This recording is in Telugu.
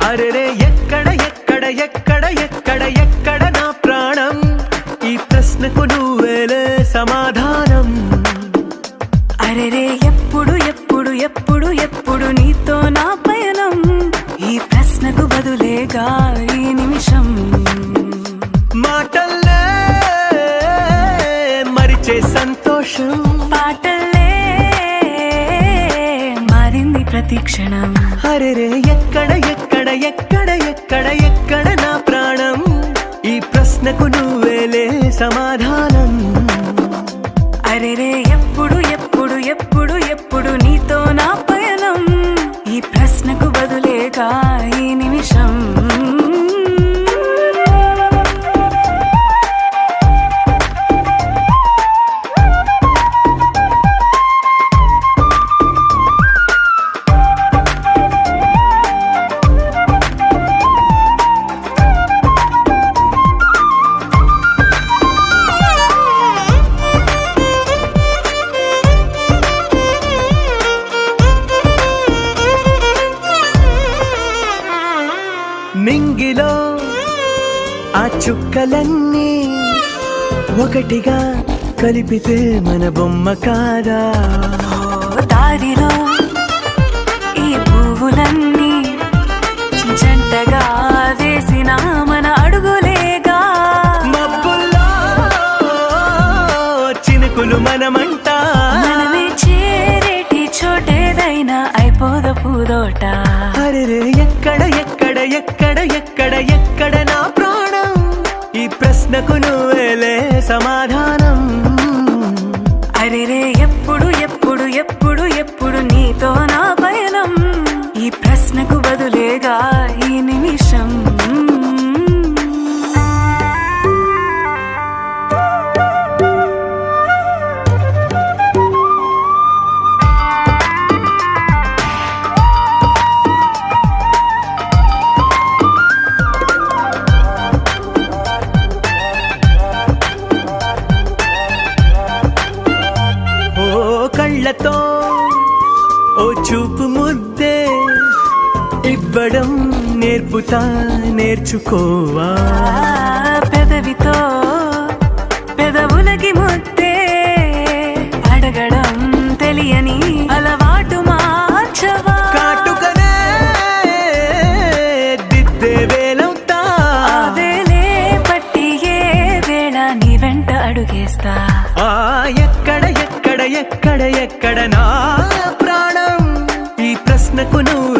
అరెరే ఎక్కడ ఎక్కడ ఎక్కడ ఎక్కడ ఎక్కడ నా ప్రాణం, ఈ ప్రశ్నకు నువ్వేలే సమాధానం. అరెరే ఎప్పుడు ఎప్పుడు ఎప్పుడు ఎప్పుడు నీతో నా పయనం, ఈ ప్రశ్నకు బదులేగా ఈ నిమిషం. మాటల్లే మరిచే సంతోషం, పాటల్లే మారింది ప్రతి క్షణం. అరెరే ఎక్కడ ఎక్కడ ఎక్కడ ఎక్కడ ఎక్కడ నా ప్రాణం, ఈ ప్రశ్నకు నువ్వేలే సమాధానం. అరెరే ఎప్పుడు ఎప్పుడు ఎప్పుడు ఎప్పుడు నీతో నా పయనం, ఈ ప్రశ్నకు బదులేగా ఈ నిమిషం. మింగిలో ఆ చుక్కలన్నీ ఒకటిగా కలిపితే మన బొమ్మ కాదా. దారిలో ఈ పువ్వులన్నీ జంటగా వేసిన మన అడుగులేగా. మబ్బుల్లో చినుకులు మనమంట, మనమే చేరేటి చోటేదైనా అయిపోద పూదోట. అరెరే ఎక్కడ ఎక్కడ ఎక్కడ ఎక్కడ ఎక్కడ నా ప్రాణం, ఈ ప్రశ్నకు నువ్వేలే సమాధానం. అరెరే ఎప్పుడు ఎప్పుడు ఎప్పుడు ఎప్పుడు నీతో నా పయనం, ఈ ప్రశ్నకు బదులేగా ఈ నిమిషం. కళ్ళతో ఓ చూపు ముద్దే ఇవ్వడం నేర్పుతా, నేర్చుకోవా. పెదవితో పెదవులకి ముద్దే అడగడం తెలియని అలవాటు మార్చవా. కాటుకనే దిద్దే వేలవుతా, వేలే పట్టి ఏ వేళ నీ వెంట అడుగేస్తా. ఎక్కడ ఎక్కడ ఎక్కడ ఎక్కడ నా ప్రాణం, ఈ ప్రశ్నకు నువ్వు